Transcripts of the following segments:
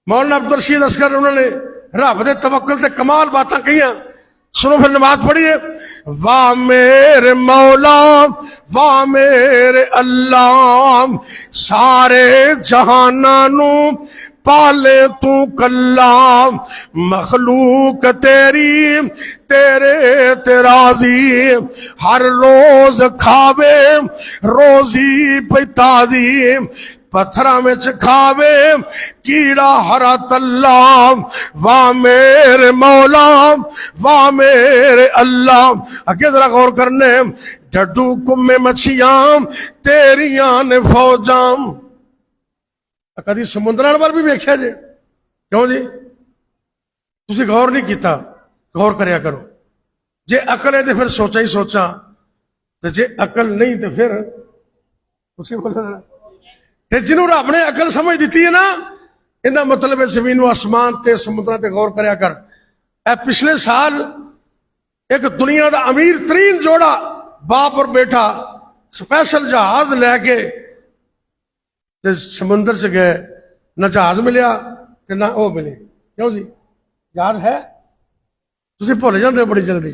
मौलाना अब्दुल रशीद असगर उन्होंने रब दे तवक्कुल ते कमाल बातें कही। सुनो फिर नमाज पढ़िए। वाह मेरे मौला वाह मेरे अल्लाह, सारे जहाना नू पाले तू कल्ला, मखलूक तेरी तेरे तेराजी, हर रोज खावे रोजी पैतादी, पत्थरा में खावे कीड़ा हरा तल्ला। वाह मेरे मौला वाह मेरे अल्लाह। अगे जरा गौर करने, डड्डू कुम्मे मछियां तेरिया ने फौजां। कभी समुद्र वाल भी वेख्या जे? क्यों जी तुसी गौर नहीं किया? गौर करया करो। जे अकल है तो फिर सोचा ही सोचा, तो जे अकल नहीं तो फिर तुसी बोलो ते जिन्हों रब ने अकल समझ दी है ना, इनका मतलब है जमीन आसमान ते समुद्र ते गौर करया कर। ए पिछले साल एक दुनिया का अमीर तरीन जोड़ा बाप और बेटा स्पेशल जहाज लैके समुद्र च गए। ना जहाज मिलया ते ना वो मिले। क्यों जी? याद है? तुसी भुल जाते बड़ी जल्दी।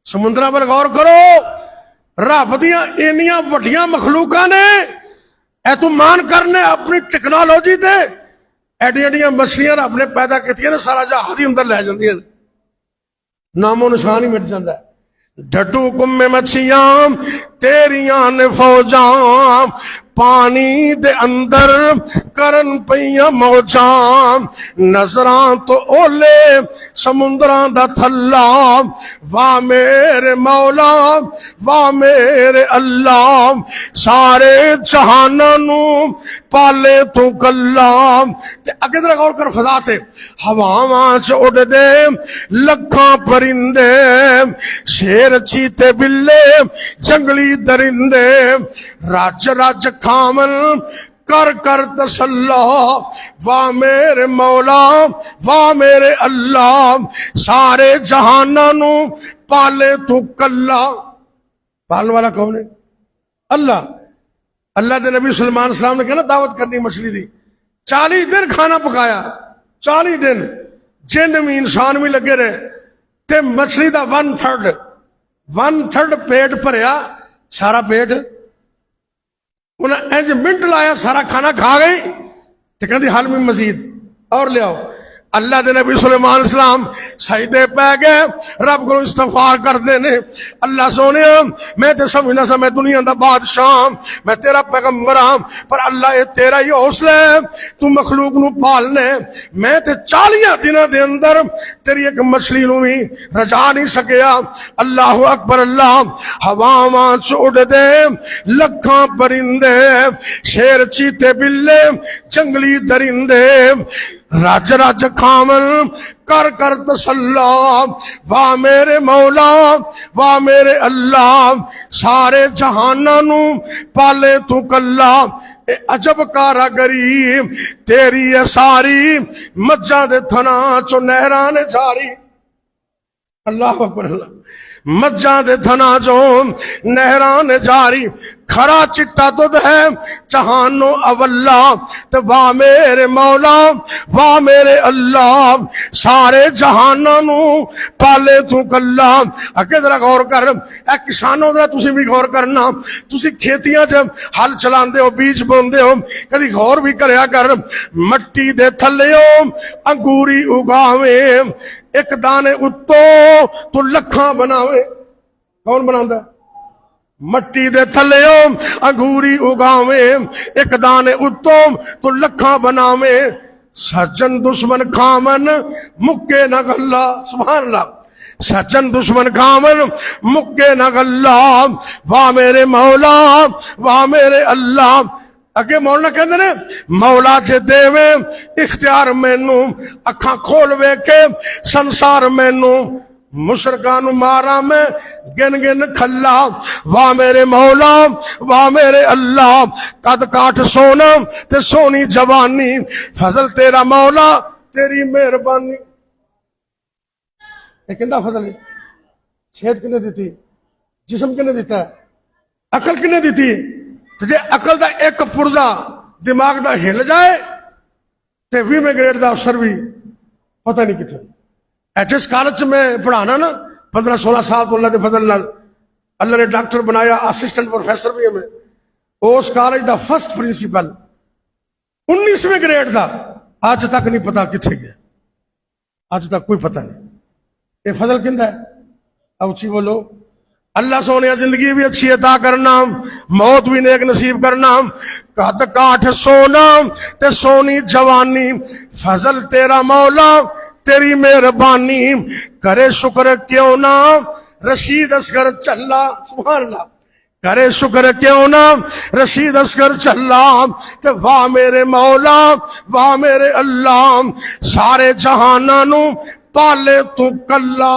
समुद्र पर गौर करो, रब दियां इन्नियां वड्डियां मखलूकां ने ए तू मान करने अपनी टेक्नोलॉजी ते एडियां एडियां मछलियां रब ने पैदा की ने, सारा जहाज ही अंदर लै जांदियां, नामो निशान ही मिट जाता है। डड्डू कुम्मे मछियां तेरिया ने फौजां, पानी दे अंदर करन पईयां मौजां, नजरां तो ओले समुद्रां दा थल्ला। वाह मेरे मौला वाह मेरे अल्लाह, सारे जहाना नू पाले तू कल्ला। अगे जरा गौर कर, फजा ते हवावां च उड़दे लखां परिंदे, शेर चीते बिल्ले जंगली दरिंदे, रज रज खामन कर कर तसल्ला। वाह मेरे मौला वाह मेरे अल्लाह, सारे जहाना नू पाले तू कल्ला। पालने वाला कौन है? अल्लाह। अल्लाह के नबी सलमान सलाम ने कहना दावत करनी मछली दी, 40 दिन खाना पकाया, 40 दिन जिन भी इंसान भी लगे रहे, ते मछली का 1/3 पेट भरया, सारा पेट उन्हें इंज मिनट लाया, सारा खाना खा गई। तो कहती हल में मजीद और ले आओ। अल्लाह के नबी सुलेमान सलाम सजदे पै गए, रब को इस्तगफार करते ने, अल्लाह सोने मैं तो समझना सा मैं दुनिया का बादशाह, मैं तेरा पैगंबर हाँ, पर अल्लाह ये तेरा ही हौसला है, तू मखलूक नू पालने। मैं तो 40 दिनों के अंदर तेरी एक मछली नू भी रजा नहीं सकया। अल्लाह अकबर अल्लाह। हवावां च उड़दे लखां परिंदे, शेर चीते बिल्ले जंगली दरिंदे, रज रज खामन कर कर तसल्ला। वाह मेरे मौला वाह मेरे अल्लाह, सारे जहाना नू पाले तू कल्ला। अजब कारागरी तेरी है सारी, मज्जां दे थना चो नहरां ने जारी। अल्लाह अकबर अल्लाह। मज्जां दे थना जो नहरां ने जारी, खरा चिट्टा दुध है जहानो अवल्ला। तो वाह मेरे मौला वाह मेरे अल्लाह, सारे जहाना नू पाले तू कल्ला। अगे जरा गौर कर, ए किसानों जरा तुसी भी गौर करना, तुसी खेतियां च हल चलांदे हो, बीज बोंदे हो, कदी गौर भी करया कर, मट्टी दे थल्लेओ अंगूरी उगावे, एक दाने उत्तो तू लखां बनावे। कौन बनांदा? मट्टी दे थल्लेओ अंगूरी उगावे, एक दाने उत्तो तू लखां बनावे, सज्जन दुश्मन खामन मुक्के न गल्ला। सुभान अल्लाह। सज्जन दुश्मन खामन मुक्के न गल्ला। वाह मेरे मौला वाह मेरे अल्लाह। अगे मौलाना कहते ने, मौला जे देवे इख्तियार मैनू, अखा खोल वेखे संसार मैनू, मुशरकां नू मारा मैं गिन गिन खल्ला। वाह मेरे मौला वाह मेरे अल्लाह, कद काठ सोना ते सोनी जवानी, फजल तेरा मौला तेरी मेहरबानी। कहता फजल सेहत किने दी, जिसम किने दिता है, अकल किने दी? तो जे अकल का एक पुर्जा दिमाग का हिल जाए ਤੇ 20ਵੇਂ ਗ੍ਰੇਡ ਦਾ ਅਫਸਰ ਵੀ ਪਤਾ ਨਹੀਂ ਕਿੱਥੇ। ਜਿਸ ਕਾਲਜ 'ਚ ਮੈਂ ਪੜ੍ਹਾਣਾ ਨਾ 15-16 ਸਾਲ ਤੋਂ ਅੱਲਾ ਦੇ ਫਜ਼ਲ ਨਾਲ अल्लाह ने डॉक्टर बनाया, असिस्टेंट प्रोफेसर भी हमें, उस कॉलेज का फर्स्ट प्रिंसीपल 19वें ग्रेड का अज तक नहीं पता किथे गया, अज तक कोई पता नहीं। ये फजल किंदा है? अब उची बोलो। अल्लाह सोने जिंदगी भी अच्छी अता करना, मौत भी नेक नसीब करना, कद काठ सोना ते सोनी जवानी, फजल तेरा मौला तेरी मेहरबानी, करे शुक्र क्यों ना रशीद असगर चल्ला, सुभान अल्लाह, करे शुक्र क्यों ना रशीद असगर चल्ला, ते वाह मेरे मौला वाह मेरे अल्लाह, सारे जहाना नू पाले तू कल्ला।